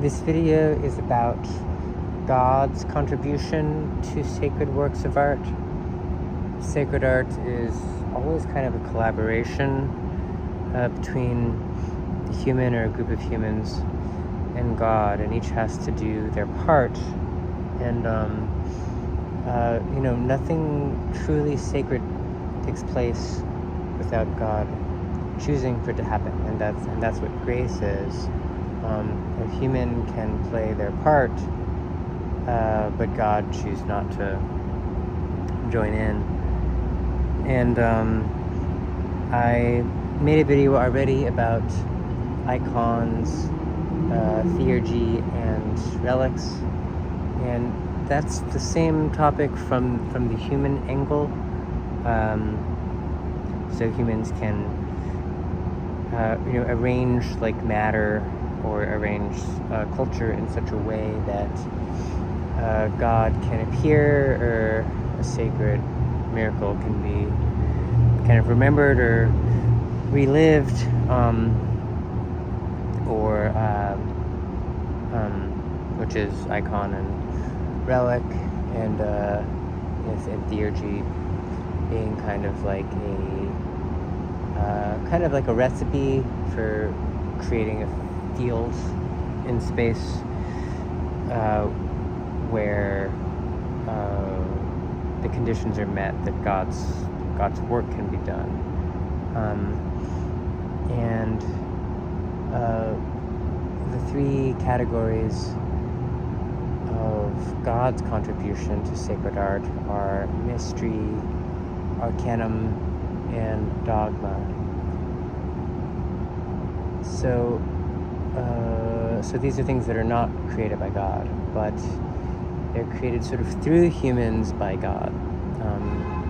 This video is about God's contribution to sacred works of art. Sacred art is always kind of a collaboration between the human or a group of humans and God, and each has to do their part. And nothing truly sacred takes place without God choosing for it to happen, and that's what grace is. A human can play their part, but God chooses not to join in. And I made a video already about icons, theurgy, and relics, and that's the same topic from the human angle. So humans can arrange like matter or arrange culture in such a way that God can appear, or a sacred miracle can be kind of remembered or relived, which is icon and relic, and theurgy being kind of like a recipe for creating a field in space where the conditions are met that God's work can be done, and the three categories of God's contribution to sacred art are mystery, arcanum, and dogma. So these are things that are not created by God, but they're created sort of through humans by God,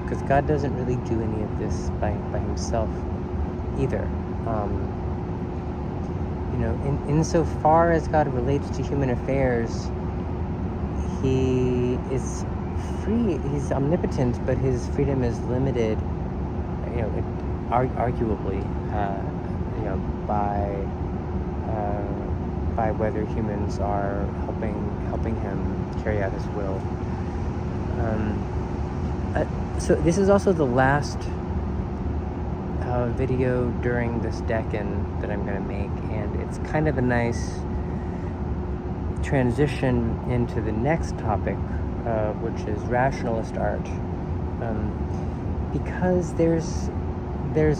because God doesn't really do any of this by himself either. Insofar as God relates to human affairs, he is free. He's omnipotent, but his freedom is limited. Arguably, by whether humans are helping him carry out his will. So this is also the last video during this decan that I'm going to make, and it's kind of a nice transition into the next topic, which is rationalist art, because there's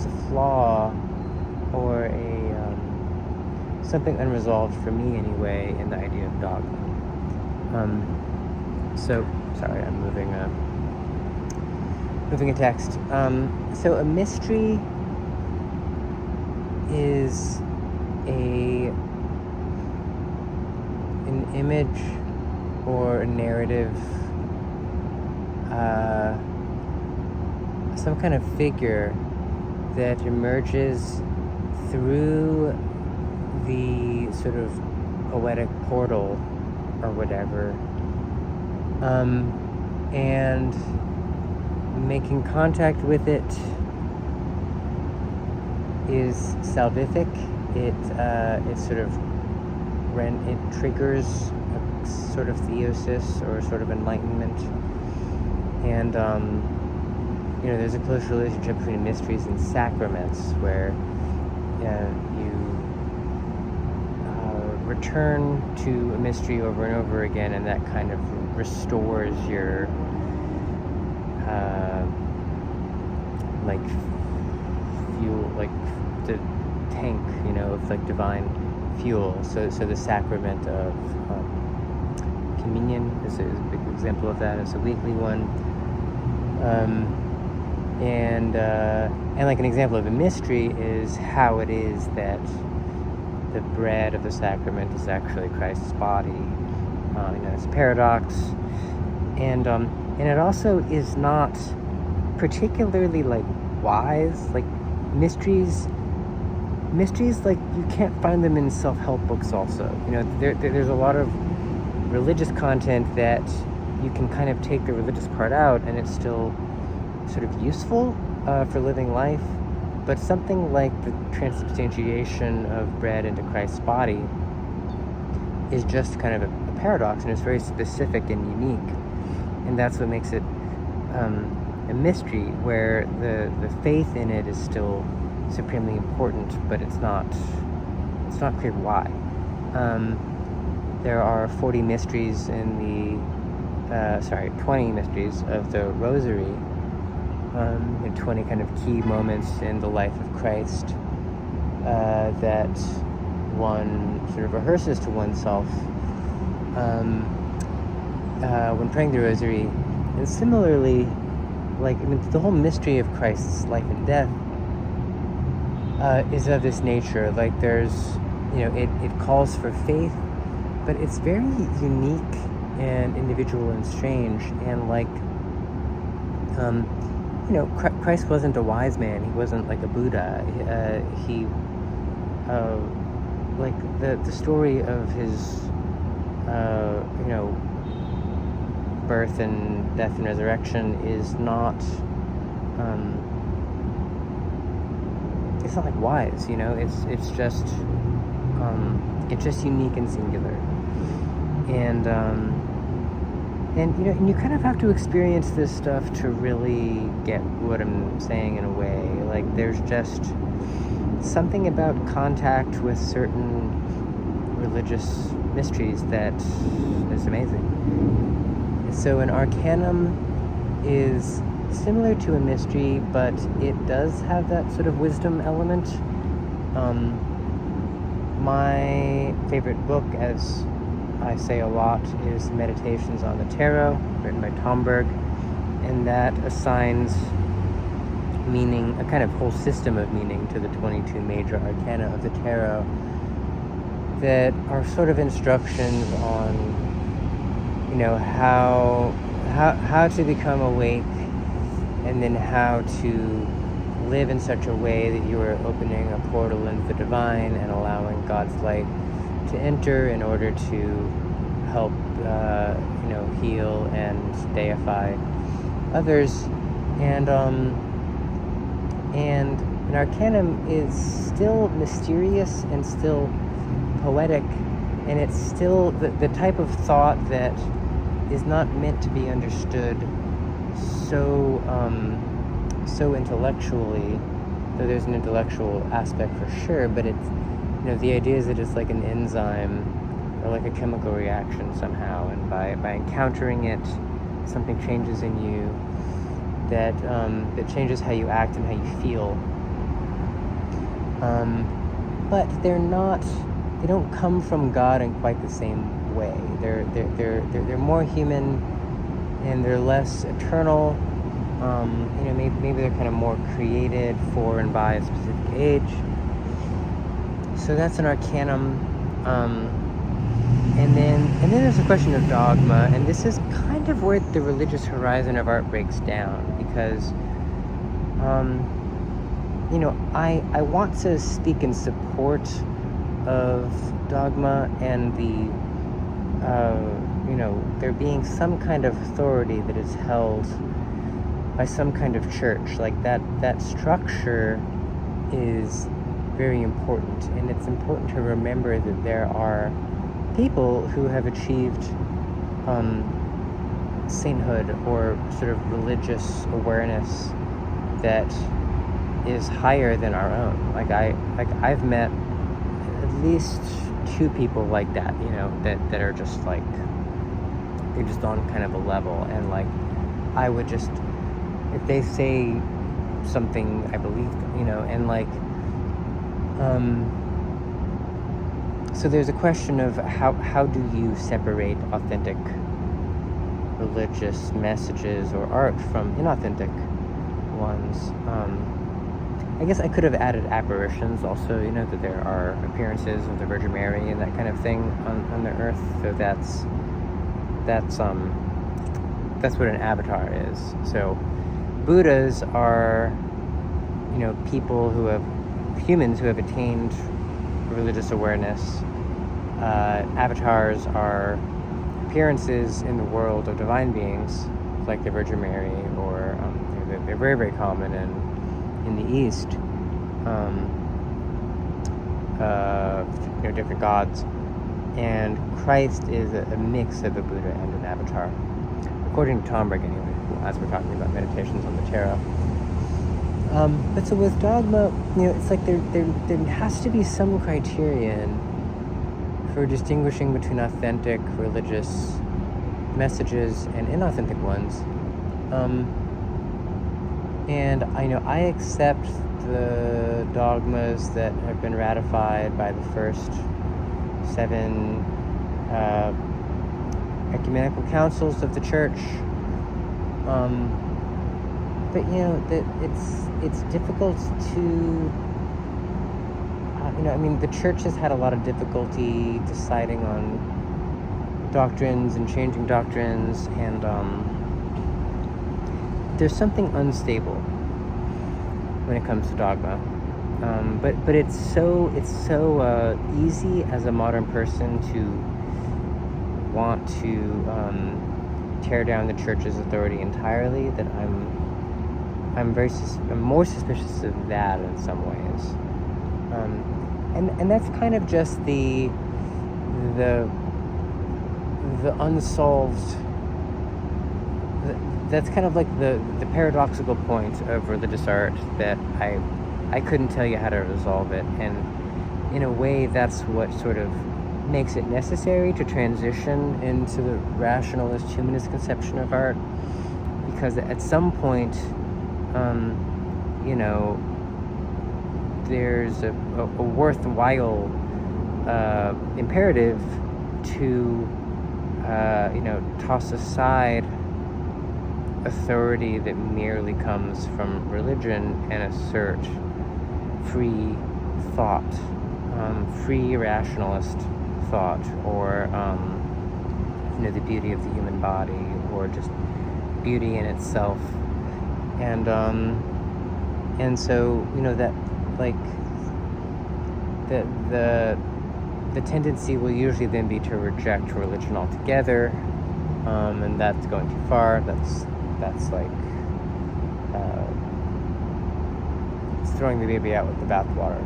a flaw or something unresolved for me anyway in the idea of dogma. Sorry, I'm moving a text. So a mystery is an image or a narrative, some kind of figure that emerges through the sort of poetic portal or whatever, and making contact with it is salvific. It triggers a sort of theosis or sort of enlightenment, and there's a close relationship between mysteries and sacraments, where you return to a mystery over and over again, and that kind of restores your fuel, like the tank, of like divine fuel. So the sacrament of communion is a big example of that. It's a weekly one, and like an example of a mystery is how it is that the bread of the sacrament is actually Christ's body. It's a paradox, and it also is not particularly wise. Like mysteries, like you can't find them in self-help books. Also, there's a lot of religious content that you can kind of take the religious part out, and it's still sort of useful for living life. But something like the transubstantiation of bread into Christ's body is just kind of a paradox, and it's very specific and unique, and that's what makes it a mystery, where the faith in it is still supremely important, but it's not clear why. There are 40 mysteries in the 20 mysteries of the Rosary, and 20 kind of key moments in the life of Christ that one sort of rehearses to oneself when praying the Rosary. And similarly, the whole mystery of Christ's life and death is of this nature. Like, there's, it calls for faith, but it's very unique and individual and strange. And Christ wasn't a wise man. He wasn't like a Buddha. The story of his, birth and death and resurrection is not, it's not like wise, it's just unique and singular. And you kind of have to experience this stuff to really get what I'm saying in a way. Like, there's just something about contact with certain religious mysteries that is amazing. So an arcanum is similar to a mystery, but it does have that sort of wisdom element. My favorite book, as I say a lot, is Meditations on the Tarot, written by Tomberg, and that assigns meaning, a kind of whole system of meaning, to the 22 major arcana of the tarot that are sort of instructions on, how to become awake, and then how to live in such a way that you are opening a portal into the divine and allowing God's light to enter in order to help, heal and deify others. And an arcanum is still mysterious and still poetic, and it's still the type of thought that is not meant to be understood so intellectually, though there's an intellectual aspect for sure, but it's, the idea is that it's like an enzyme or like a chemical reaction somehow, and by encountering it, something changes in you that changes how you act and how you feel. But they don't come from God in quite the same way. They're more human, and they're less eternal. Maybe they're kind of more created for and by a specific age. So that's an arcanum. And then there's a question of dogma, and this is kind of where the religious horizon of art breaks down, because I want to speak in support of dogma and there being some kind of authority that is held by some kind of church. Like, that structure is very important, and it's important to remember that there are people who have achieved sainthood or sort of religious awareness that is higher than our own. I've met at least 2 people like that, that are just like, they're just on kind of a level, and I would just, if they say something, I believe them, and so there's a question of how do you separate authentic religious messages or art from inauthentic ones. I guess I could have added apparitions also, that there are appearances of the Virgin Mary and that kind of thing on the earth. So that's what an avatar is. So Buddhas are, humans who have attained religious awareness. Avatars are appearances in the world of divine beings, like the Virgin Mary, or they're very, very common in the East. Different gods. and Christ is a mix of a Buddha and an avatar, according to Tomberg anyway, as we're talking about meditations on the tarot. But so with dogma, it's like there has to be some criterion for distinguishing between authentic religious messages and inauthentic ones. And I accept the dogmas that have been ratified by the first 7 ecumenical councils of the church. But that it's difficult to the church has had a lot of difficulty deciding on doctrines and changing doctrines, and there's something unstable when it comes to dogma. But it's so easy as a modern person to want to tear down the church's authority entirely that I'm more suspicious of that in some ways. And that's kind of just the unsolved. That's kind of like the paradoxical point of religious art, that I couldn't tell you how to resolve it, and in a way that's what sort of makes it necessary to transition into the rationalist humanist conception of art, because at some point there's a worthwhile imperative to toss aside authority that merely comes from religion and assert free thought, free rationalist thought, or the beauty of the human body, or just beauty in itself. And so that, like, the tendency will usually then be to reject religion altogether, and that's going too far. That's like it's throwing the baby out with the bathwater.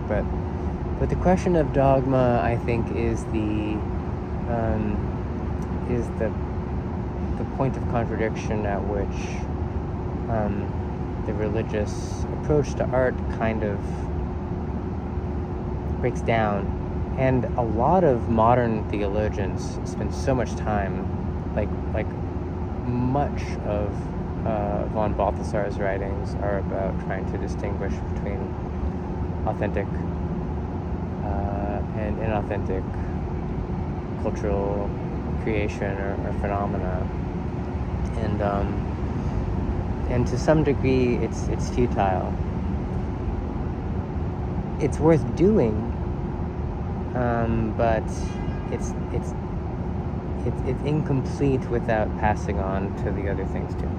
But the question of dogma, I think, is the point of contradiction at which the religious approach to art kind of breaks down. And a lot of modern theologians spend so much time, like much of von Balthasar's writings are about trying to distinguish between authentic and inauthentic cultural creation or phenomena, and to some degree it's futile. It's worth doing, but it's incomplete without passing on to the other things too.